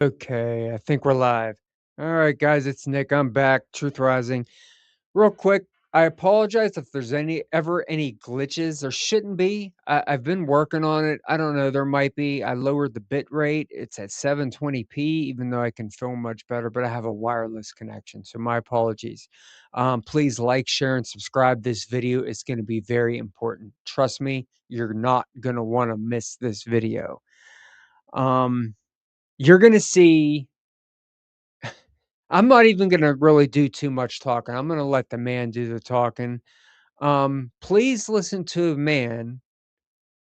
Okay, I think we're live. All right, guys, it's Nick. I'm back. Truth Rising. Real quick, I apologize if there's any glitches. There shouldn't be. I've been working on it. I don't know. There might be. I lowered the bit rate. It's at 720p, even though I can film much better. But I have a wireless connection, so my apologies. Please like, share, and subscribe. This video is going to be very important. Trust me, you're not going to want to miss this video. You're going to see. I'm not even gonna really do too much talking. I'm gonna let the man do the talking. Please listen to Man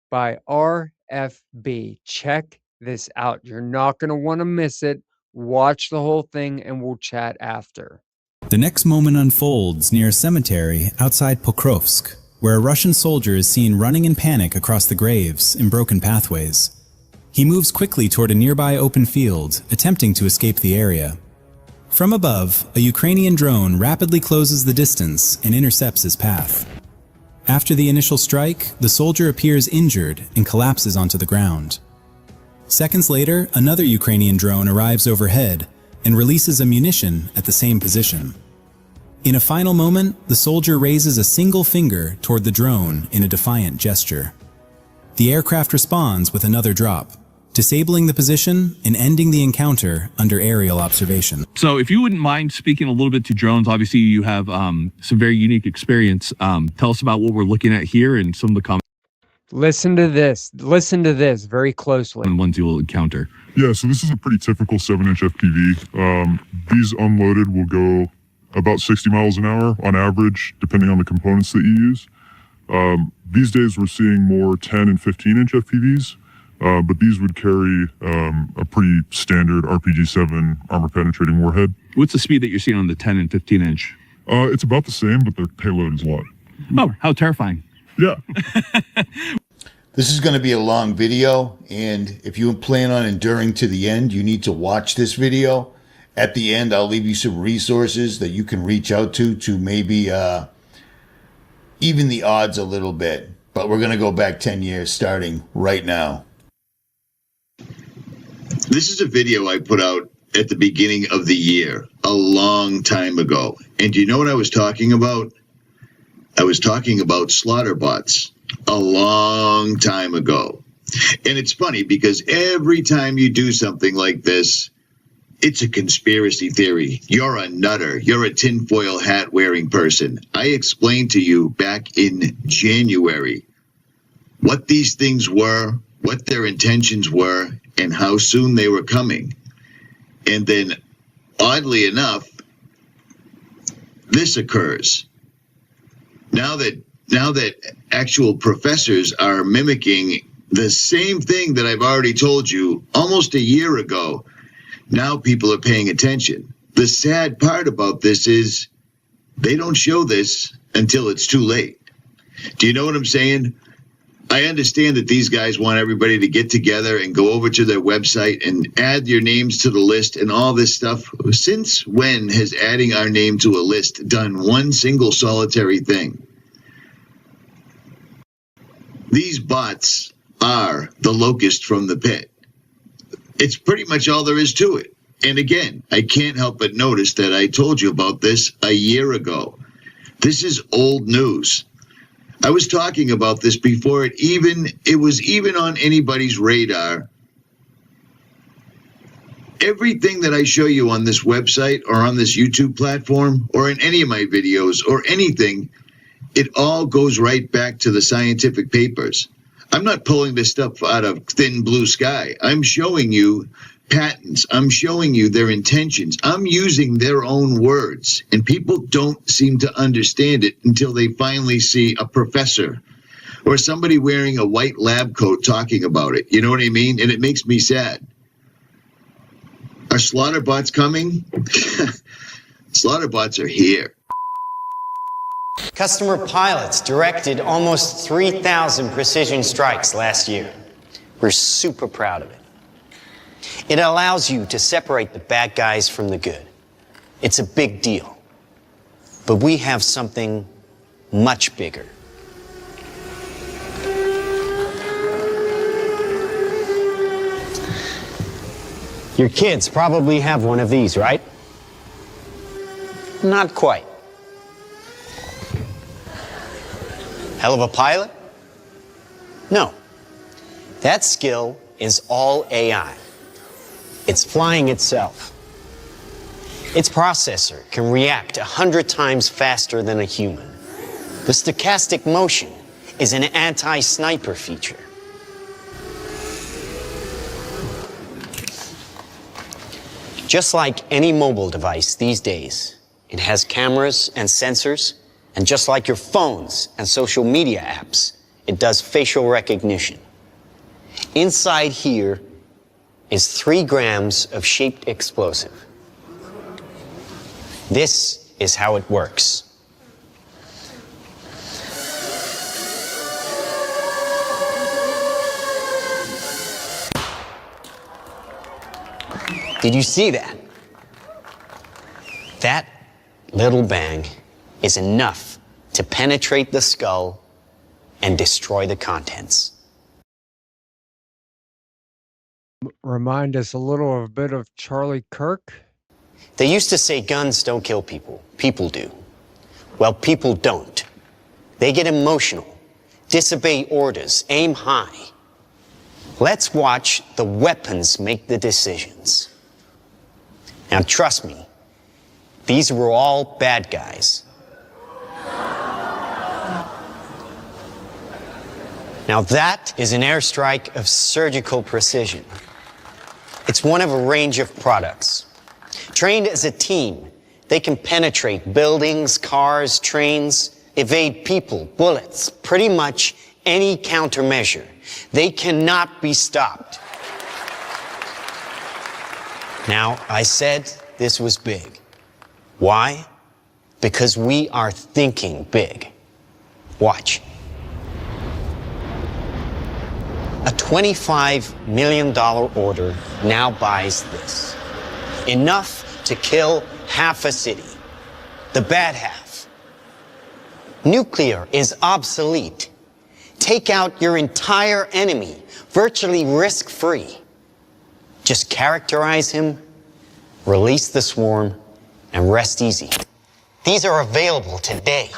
by RFB. Check this out. You're not gonna wanna miss it. Watch the whole thing and we'll chat after. The next moment unfolds near a cemetery outside Pokrovsk, where a Russian soldier is seen running in panic across the graves in broken pathways. He moves quickly toward a nearby open field, attempting to escape the area. From above, a Ukrainian drone rapidly closes the distance and intercepts his path. After the initial strike, the soldier appears injured and collapses onto the ground. Seconds later, another Ukrainian drone arrives overhead and releases ammunition at the same position. In a final moment, the soldier raises a single finger toward the drone in a defiant gesture. The aircraft responds with another drop, disabling the position and ending the encounter under aerial observation. So if you wouldn't mind speaking a little bit to drones, obviously you have some very unique experience. Tell us about what we're looking at here and some of the comments. Listen to this very closely. And ones you'll encounter. Yeah, so this is a pretty typical 7-inch FPV. These unloaded will go about 60 miles an hour on average, depending on the components that you use. These days we're seeing more 10 and 15-inch FPVs. But these would carry a pretty standard RPG-7 armor-penetrating warhead. What's the speed that you're seeing on the 10 and 15-inch? It's about the same, but the payload is a lot. Oh, how terrifying. Yeah. This is going to be a long video, and if you plan on enduring to the end, you need to watch this video. At the end, I'll leave you some resources that you can reach out to maybe even the odds a little bit. But we're going to go back 10 years starting right now. This is a video I put out at the beginning of the year, a long time ago. And you know what I was talking about? I was talking about slaughter bots a long time ago. And it's funny because every time you do something like this, it's a conspiracy theory. You're a nutter. You're a tinfoil hat wearing person. I explained to you back in January what these things were, what their intentions were, and how soon they were coming. And then, oddly enough, this occurs. Now that actual professors are mimicking the same thing that I've already told you almost a year ago, now people are paying attention. The sad part about this is they don't show this until it's too late. Do you know what I'm saying? I understand that these guys want everybody to get together and go over to their website and add your names to the list and all this stuff. Since when has adding our name to a list done one single solitary thing? These bots are the locust from the pit. It's pretty much all there is to it. And again, I can't help but notice that I told you about this a year ago. This is old news. I was talking about this before it was even on anybody's radar. Everything that I show you on this website or on this YouTube platform or in any of my videos or anything, it all goes right back to the scientific papers. I'm not pulling this stuff out of thin blue sky. I'm showing you patents. I'm showing you their intentions. I'm using their own words, and people don't seem to understand it until they finally see a professor or somebody wearing a white lab coat talking about it. You know what I mean? And it makes me sad. Are slaughter bots coming? Slaughter bots are here. Customer pilots directed almost 3,000 precision strikes last year. We're super proud of it. It allows you to separate the bad guys from the good. It's a big deal. But we have something much bigger. Your kids probably have one of these, right? Not quite. Hell of a pilot? No. That skill is all AI. It's flying itself. Its processor can react 100 times faster than a human. The stochastic motion is an anti-sniper feature. Just like any mobile device these days, it has cameras and sensors, and just like your phones and social media apps, it does facial recognition. Inside here is 3 grams of shaped explosive. This is how it works. Did you see that? That little bang is enough to penetrate the skull and destroy the contents. Remind us a little of a bit of Charlie Kirk. They used to say guns don't kill people. People do. Well, people don't. They get emotional, disobey orders, aim high. Let's watch the weapons make the decisions. Now, trust me, these were all bad guys. Now, that is an airstrike of surgical precision. It's one of a range of products. Trained as a team, they can penetrate buildings, cars, trains, evade people, bullets, pretty much any countermeasure. They cannot be stopped. Now, I said this was big. Why? Because we are thinking big. Watch. A $25 million order now buys this. Enough to kill half a city. The bad half. Nuclear is obsolete. Take out your entire enemy, virtually risk-free. Just characterize him, release the swarm, and rest easy. These are available today.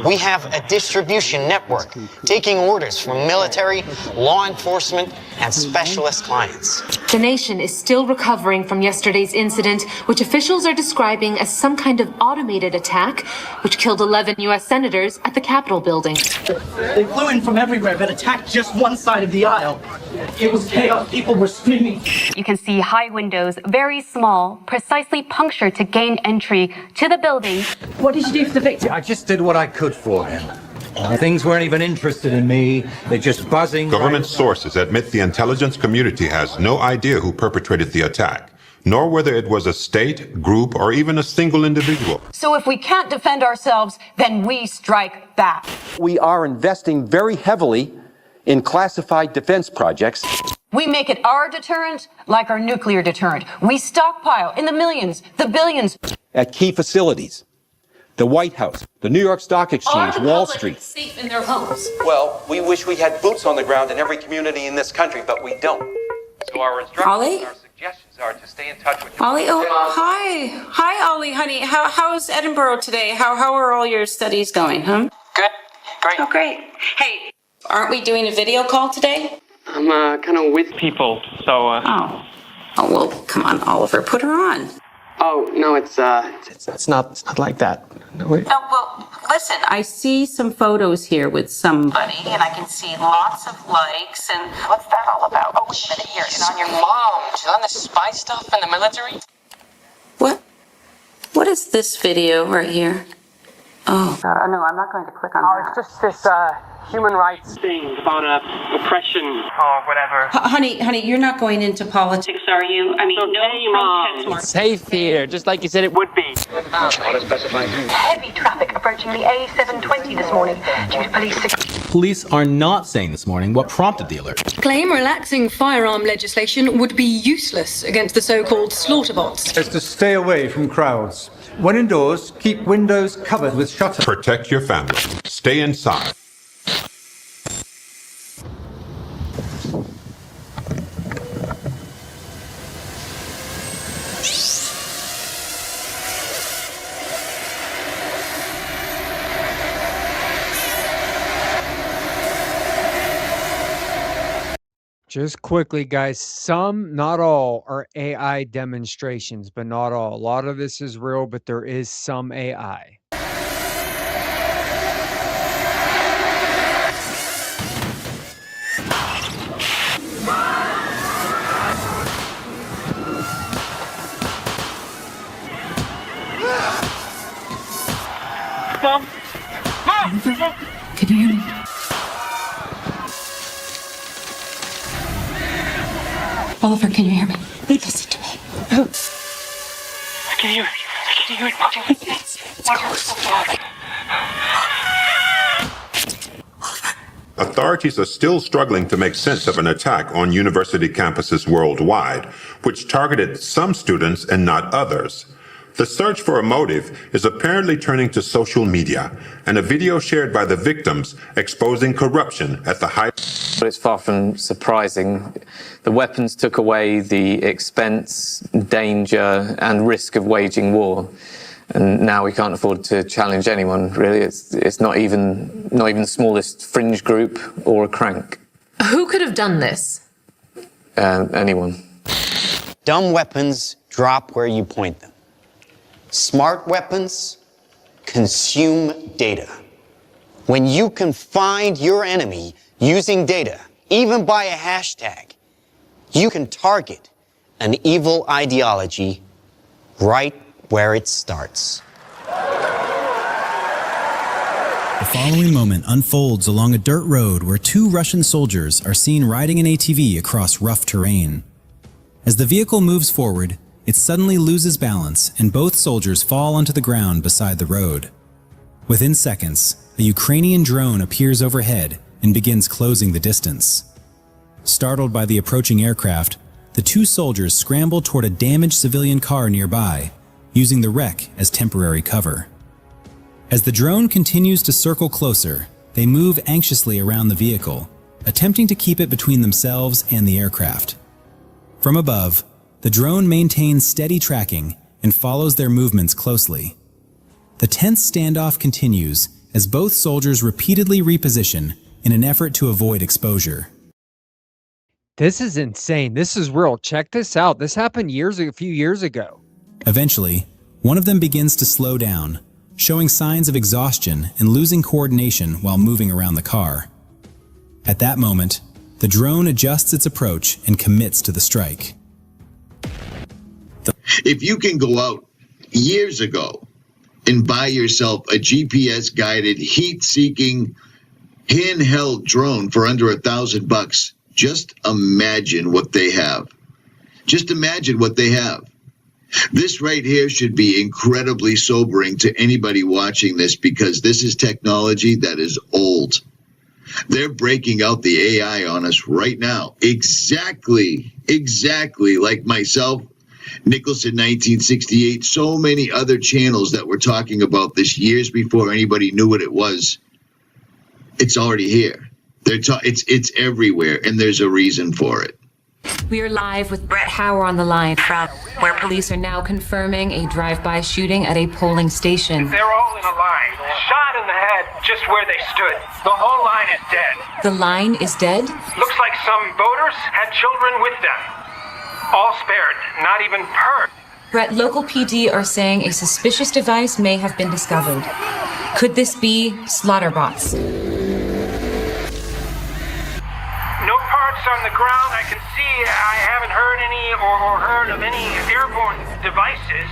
We have a distribution network taking orders from military, law enforcement, and specialist clients. The nation is still recovering from yesterday's incident, which officials are describing as some kind of automated attack, which killed 11 U.S. senators at the Capitol building. They flew in from everywhere but attacked just one side of the aisle. It was chaos. People were screaming. You can see high windows, very small, precisely punctured to gain entry to the building. What did you do for the victim? I just did what I could for him. Things weren't even interested in me. They're just buzzing. Government sources admit the intelligence community has no idea who perpetrated the attack, nor whether it was a state, group, or even a single individual. So if we can't defend ourselves, then we strike back. We are investing very heavily in classified defense projects. We make it our deterrent like our nuclear deterrent. We stockpile in the millions, the billions. At key facilities. The White House, the New York Stock Exchange, Wall Street. Safe in their homes. Well, we wish we had boots on the ground in every community in this country, but we don't. So our instructions, our suggestions are to stay in touch with Ollie, hi. Hi, Ollie, honey. How's Edinburgh today? How are all your studies going, huh? Good. Great. Oh, great. Hey, aren't we doing a video call today? I'm kind of with people, so. Oh, well, come on, Oliver, put her on. Oh no, it's not like that. No, wait. Oh, well, listen, I see some photos here with somebody, and I can see lots of likes, and what's that all about? Oh, wait a minute, here, it's on your mom. She's on the spy stuff in the military. What? What is this video right here? Oh. No, I'm not going to click on that. It's just this human rights thing about oppression or whatever. Honey, you're not going into politics, are you? I mean, no protest. Safe here, just like you said it would be. Heavy traffic approaching the A720 this morning due to police. Police are not saying this morning what prompted the alert. Claim relaxing firearm legislation would be useless against the so-called slaughter bots. Is to stay away from crowds. When indoors, keep windows covered with shutters. Protect your family. Stay inside. Just quickly, guys, some, not all, are AI demonstrations, but not all. A lot of this is real, but there is some AI. Mom! Mom! Can you hear me? Oliver, can you hear me? Listen to me. I can hear you. I can hear you. It's close. Authorities are still struggling to make sense of an attack on university campuses worldwide, which targeted some students and not others. The search for a motive is apparently turning to social media, and a video shared by the victims exposing corruption at the height. But it's far from surprising. The weapons took away the expense, danger, and risk of waging war. And now we can't afford to challenge anyone, really. It's not even the smallest fringe group or a crank. Who could have done this? Anyone. Dumb weapons drop where you point them. Smart weapons consume data. When you can find your enemy using data, even by a hashtag, you can target an evil ideology right where it starts. The following moment unfolds along a dirt road where two Russian soldiers are seen riding an ATV across rough terrain. As the vehicle moves forward, it suddenly loses balance and both soldiers fall onto the ground beside the road. Within seconds, a Ukrainian drone appears overhead and begins closing the distance. Startled by the approaching aircraft, the two soldiers scramble toward a damaged civilian car nearby, using the wreck as temporary cover. As the drone continues to circle closer, they move anxiously around the vehicle, attempting to keep it between themselves and the aircraft. From above, the drone maintains steady tracking and follows their movements closely. The tense standoff continues as both soldiers repeatedly reposition in an effort to avoid exposure. This is insane. This is real. Check this out. This happened a few years ago. Eventually, one of them begins to slow down, showing signs of exhaustion and losing coordination while moving around the car. At that moment, the drone adjusts its approach and commits to the strike. If you can go out years ago and buy yourself a GPS-guided, heat-seeking, handheld drone for under $1,000, just imagine what they have. Just imagine what they have. This right here should be incredibly sobering to anybody watching this, because this is technology that is old. They're breaking out the AI on us right now. Exactly like myself, Nicholson 1968, so many other channels that were talking about this years before anybody knew what it was. It's already here. It's everywhere, and there's a reason for it. We are live with Brett Hauer on the line, where police are now confirming a drive-by shooting at a polling station. They're all in a line, shot in the head just where they stood. The whole line is dead. The line is dead? Looks like some voters had children with them. All spared, not even hurt. Brett, local PD are saying a suspicious device may have been discovered. Could this be slaughter bots? No parts on the ground. I can see I haven't heard any or heard of any airborne devices.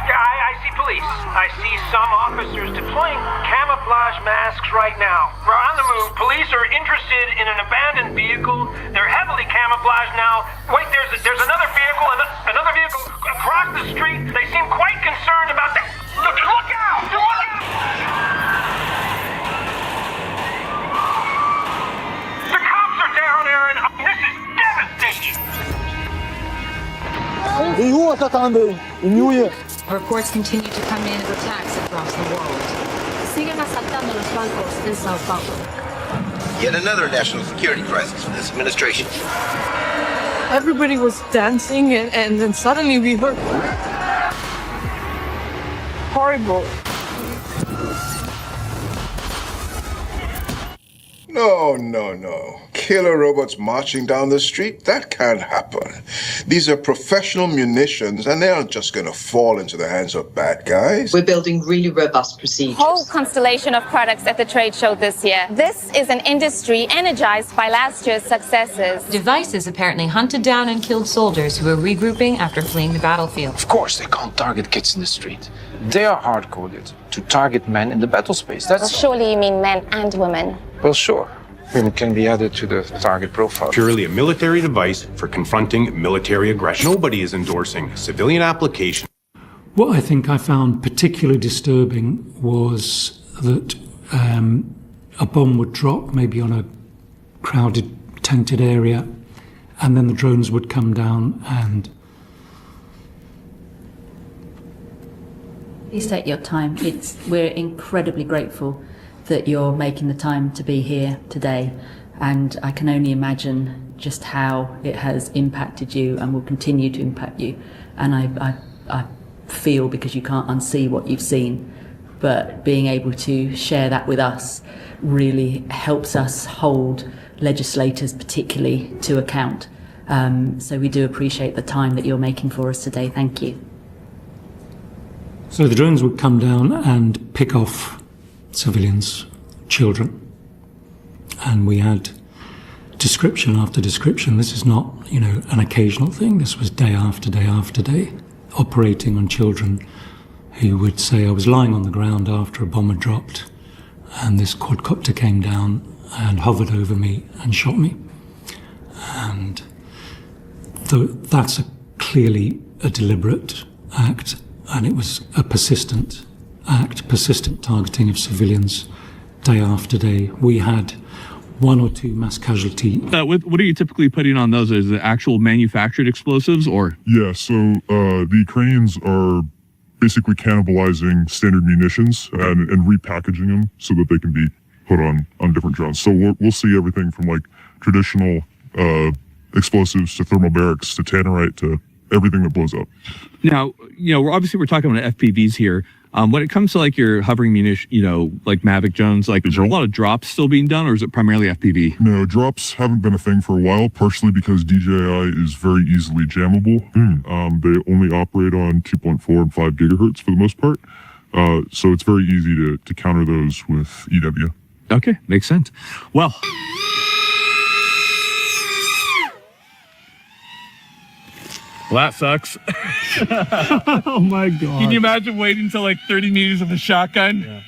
I see police. I see some officers deploying camouflage masks right now. We're on the move. Police are interested in an abandoned vehicle. They're heavily camouflaged now. Wait, there's another vehicle, another vehicle across the street. They seem quite concerned about that. Look out! Look out! The cops are down there, and this is devastating. Reports continue to come in of attacks across the world. Siguen asaltando los bancos en Sao Paulo. Yet another national security crisis for this administration. Everybody was dancing, and then suddenly we heard horrible. No. killer robots marching down the street? That can't happen. These are professional munitions, and they aren't just going to fall into the hands of bad guys. We're building really robust procedures. Whole constellation of products at the trade show this year. This is an industry energized by last year's successes. Devices apparently hunted down and killed soldiers who were regrouping after fleeing the battlefield. Of course, they can't target kids in the street. They are hard-coded to target men in the battle space. Well, surely you mean men and women. Well, sure. Women can be added to the target profile. Purely a military device for confronting military aggression. Nobody is endorsing civilian application. What I think I found particularly disturbing was that a bomb would drop maybe on a crowded, tented area, and then the drones would come down and... Please take your time. We're incredibly grateful that you're making the time to be here today, and I can only imagine just how it has impacted you and will continue to impact you. And I feel, because you can't unsee what you've seen, but being able to share that with us really helps us hold legislators particularly to account. So we do appreciate the time that you're making for us today. Thank you. So the drones would come down and pick off civilians, children, and we had description after description. This is not, an occasional thing. This was day after day after day, operating on children who would say, I was lying on the ground after a bomb had dropped, and this quadcopter came down and hovered over me and shot me. And that's clearly a deliberate act, and it was a persistent act, persistent targeting of civilians day after day. We had 1 or 2 mass casualty. What are you typically putting on those? Is it actual manufactured explosives or? Yeah, so the Ukrainians are basically cannibalizing standard munitions and repackaging them so that they can be put on different drones. So we'll see everything from like traditional explosives to thermal barracks to tannerite to everything that blows up. Now, we're talking about FPVs here. When it comes to like your hovering munition, like Mavic drones, like is there a lot of drops still being done, or is it primarily FPV? No, drops haven't been a thing for a while, partially because DJI is very easily jammable. They only operate on 2.4 and 5 gigahertz for the most part. So it's very easy to counter those with EW. Okay, makes sense. Well, that sucks. Oh my God. Can you imagine waiting until like 30 meters with a shotgun? Yeah.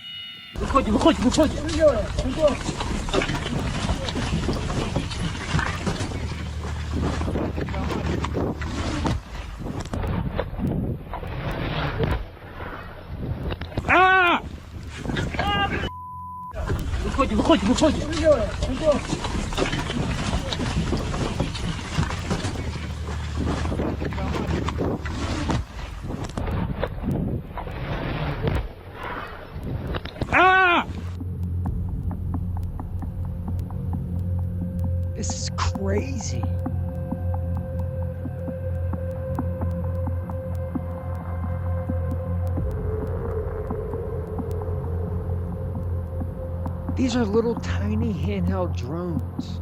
Ah! Ah! This is crazy. These are little tiny handheld drones.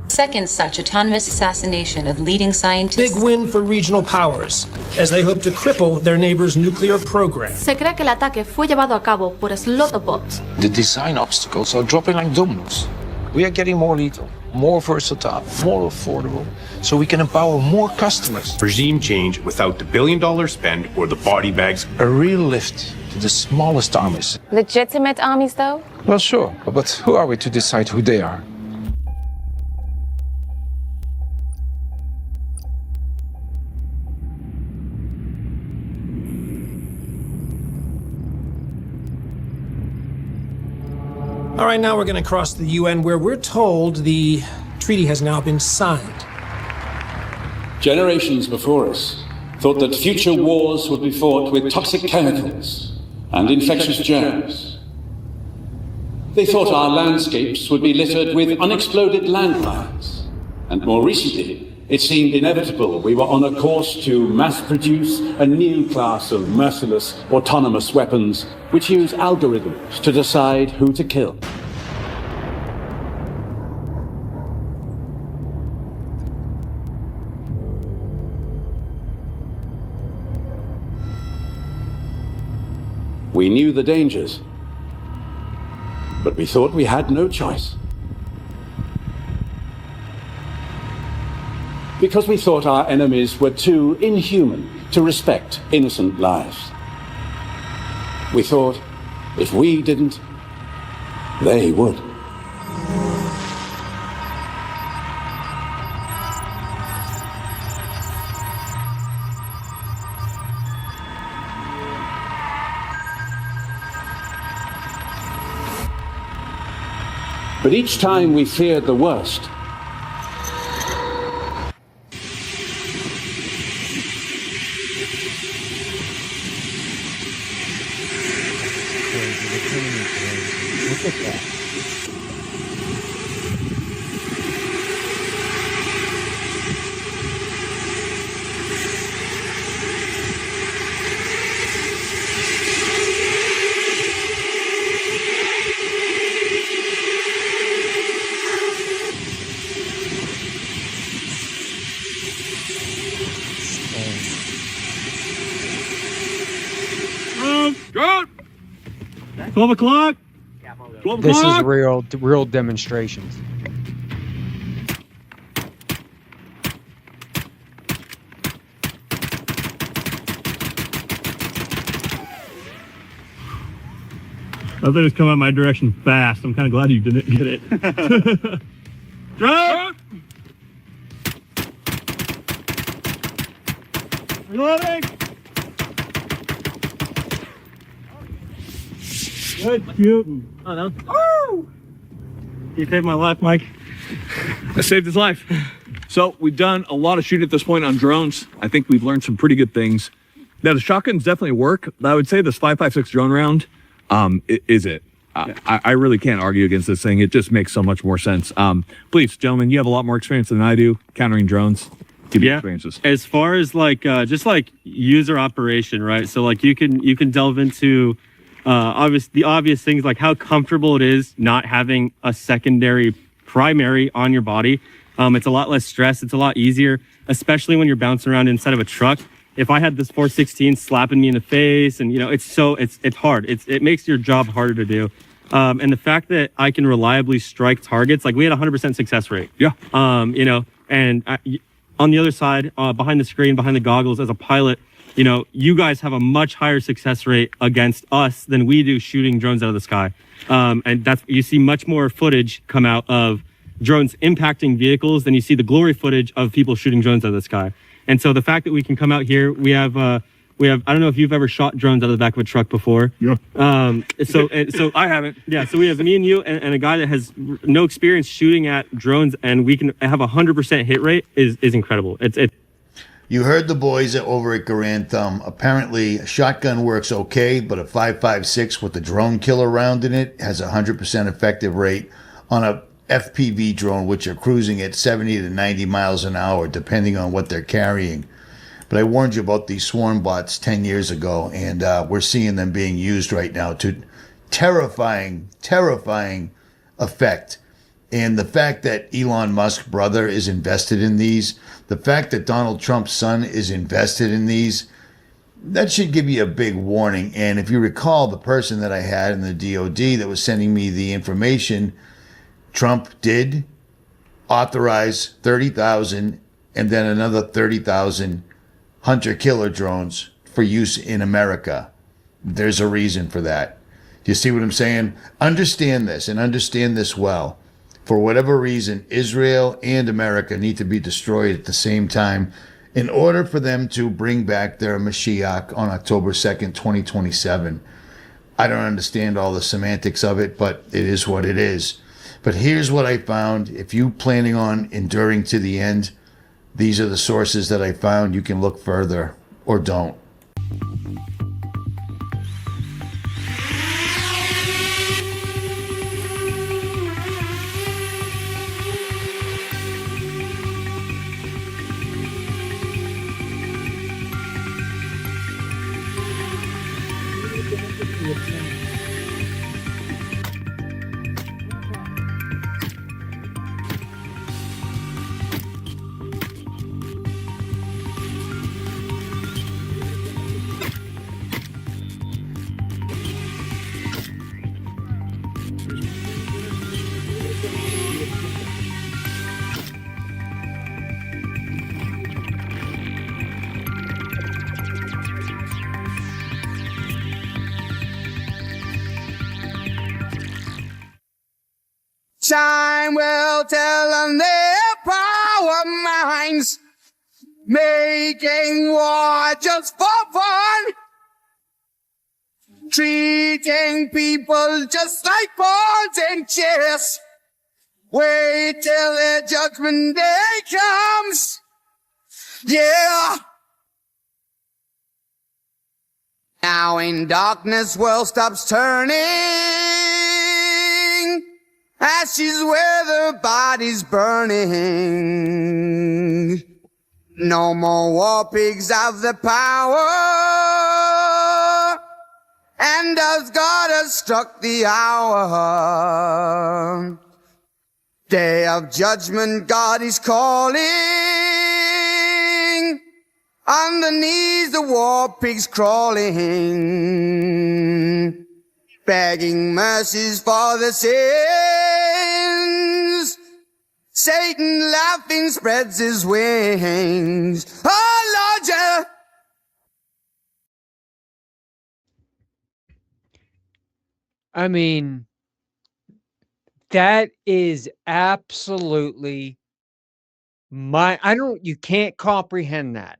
Second such autonomous assassination of leading scientists. Big win for regional powers, as they hope to cripple their neighbor's nuclear program. Se cree que el ataque fue llevado a cabo por Slotobots. The design obstacles are dropping like dominoes. We are getting more lethal, more versatile, more affordable, so we can empower more customers. Regime change without the $1 billion spend or the body bags. A real lift to the smallest armies. Legitimate armies, though? Well, sure, but who are we to decide who they are? All right, now we're going to cross the UN, where we're told the treaty has now been signed. Generations before us thought that future wars would be fought with toxic chemicals and infectious germs. They thought our landscapes would be littered with unexploded landmines, and more recently, It seemed inevitable we were on a course to mass produce a new class of merciless, autonomous weapons which use algorithms to decide who to kill. We knew the dangers, but we thought we had no choice. Because we thought our enemies were too inhuman to respect innocent lives. We thought if we didn't, they would. But each time we feared the worst, Look at that. Good. 12 o'clock. 12 This is o'clock. real demonstrations. That thing was coming my direction fast. I'm kind of glad you didn't get it. Drop. Reloading. Good shoot. Oh no. Woo! You saved my life, Mike. I saved his life. So we've done a lot of shooting at this point on drones. I think we've learned some pretty good things. Now the shotguns definitely work. I would say this 5.56 drone round is it. I really can't argue against this thing. It just makes so much more sense. Please, gentlemen, you have a lot more experience than I do countering drones. Give me experiences. As far as like just like user operation, right? So like you can delve into the obvious things like how comfortable it is not having a secondary primary on your body. It's a lot less stress. It's a lot easier, especially when you're bouncing around inside of a truck. If I had this 416 slapping me in the face, and it's hard. It makes your job harder to do. And the fact that I can reliably strike targets, like we had 100% success rate. Yeah. And on the other side, behind the screen, behind the goggles, as a pilot, you guys have a much higher success rate against us than we do shooting drones out of the sky. And you see much more footage come out of drones impacting vehicles than you see the glory footage of people shooting drones out of the sky. And so the fact that we can come out here, we have, I don't know if you've ever shot drones out of the back of a truck before. Yeah. So I haven't. Yeah. So we have me and you and a guy that has no experience shooting at drones, and we can have 100% hit rate is incredible. You heard the boys over at Garand Thumb. Apparently, a shotgun works okay, but a 5.56 with the drone killer round in it has a 100% effective rate on a FPV drone, which are cruising at 70 to 90 miles an hour, depending on what they're carrying. But I warned you about these swarm bots 10 years ago, and we're seeing them being used right now to terrifying effect. And the fact that Elon Musk's brother is invested in these, the fact that Donald Trump's son is invested in these, that should give you a big warning. And if you recall, the person that I had in the DOD that was sending me the information, Trump did authorize 30,000 and then another 30,000 hunter-killer drones for use in America. There's a reason for that. Do you see what I'm saying? Understand this, and understand this well. For whatever reason, Israel and America need to be destroyed at the same time in order for them to bring back their Mashiach on October 2nd, 2027. I don't understand all the semantics of it, but it is what it is. But here's what I found. If you're planning on enduring to the end, these are the sources that I found. You can look further or don't. Time will tell on their power minds, making war just for fun, treating people just like pawns and chess. Wait till their judgment day comes. Yeah. Now in darkness world stops turning, ashes where the bodies burning. No more war pigs have the power, and as God has struck the hour, day of judgment God is calling. On the knees the war pigs crawling, begging mercies for the sins. Satan laughing spreads his wings. Oh Lord, yeah. I mean, that is absolutely you can't comprehend that.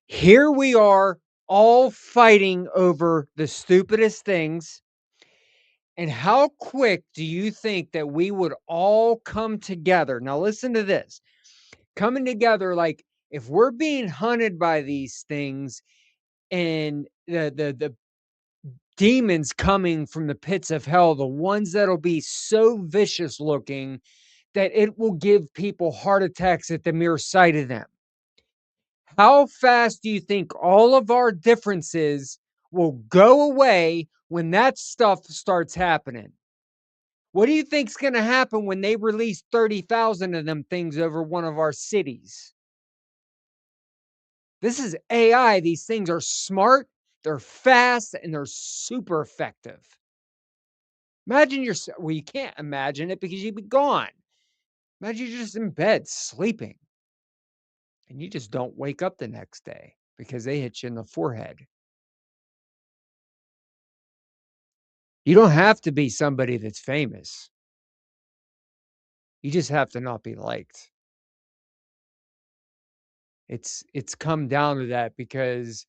Here we are all fighting over the stupidest things. And how quick do you think that we would all come together? Now, listen to this. Coming together, like if we're being hunted by these things and the demons coming from the pits of hell, the ones that'll be so vicious looking that it will give people heart attacks at the mere sight of them. How fast do you think all of our differences will go away when that stuff starts happening? What do you think's going to happen when they release 30,000 of them things over one of our cities? This is AI. These things are smart, they're fast, and they're super effective. Imagine well, you can't imagine it because you'd be gone. Imagine you're just in bed sleeping and you just don't wake up the next day because they hit you in the forehead. You don't have to be somebody that's famous. You just have to not be liked. It's come down to that because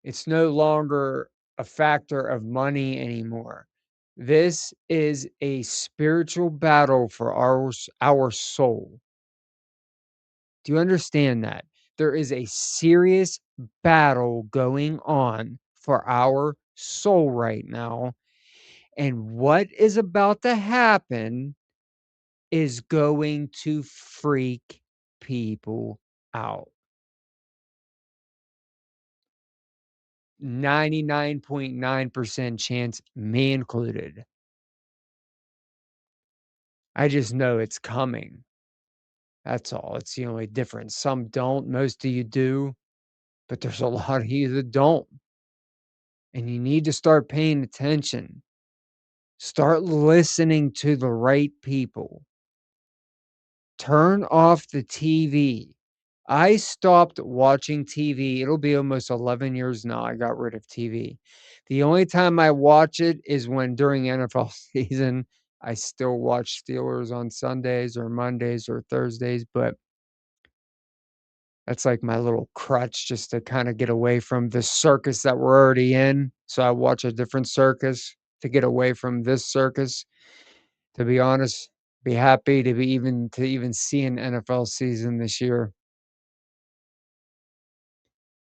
it's no longer a factor of money anymore. This is a spiritual battle for our soul. Do you understand that? There is a serious battle going on for our soul right now. And what is about to happen is going to freak people out. 99.9% chance, me included. I just know it's coming. That's all. It's the only difference. Some don't, most of you do, but there's a lot of you that don't. And you need to start paying attention. Start listening to the right people. Turn off the TV. I stopped watching TV. It'll be almost 11 years now. I got rid of TV. The only time I watch it is when during NFL season, I still watch Steelers on Sundays or Mondays or Thursdays, but that's like my little crutch just to kind of get away from the circus that we're already in. So I watch a different circus to get away from this circus. To be honest, be happy to even see an NFL season this year.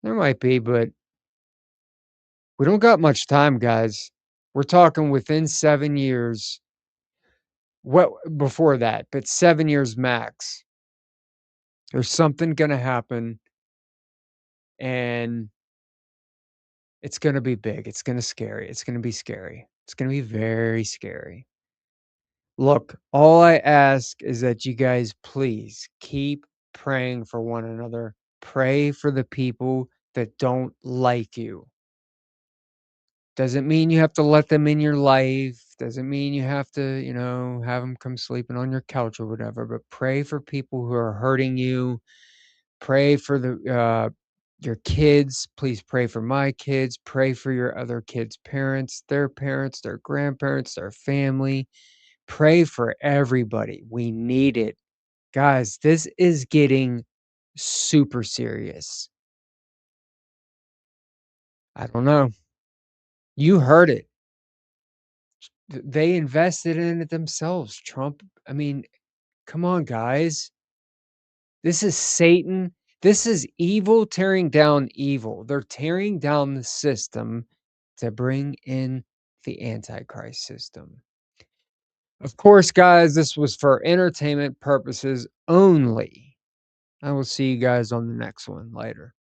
There might be, but we don't got much time, guys. We're talking within 7 years. What before that, but 7 years max. There's something gonna happen, and It's gonna be big. It's gonna scary. It's gonna be scary. It's gonna be very scary. Look, all I ask is that you guys please keep praying for one another. Pray for the people that don't like you. Doesn't mean you have to let them in your life. Doesn't mean you have to, have them come sleeping on your couch or whatever, but pray for people who are hurting you. Pray for your kids. Please pray for my kids. Pray for your other kids' parents, their grandparents, their family. Pray for everybody. We need it. Guys, this is getting super serious. I don't know. You heard it. They invested in it themselves. Trump, I mean, come on, guys. This is Satan. This is evil tearing down evil. They're tearing down the system to bring in the Antichrist system. Of course, guys, this was for entertainment purposes only. I will see you guys on the next one later.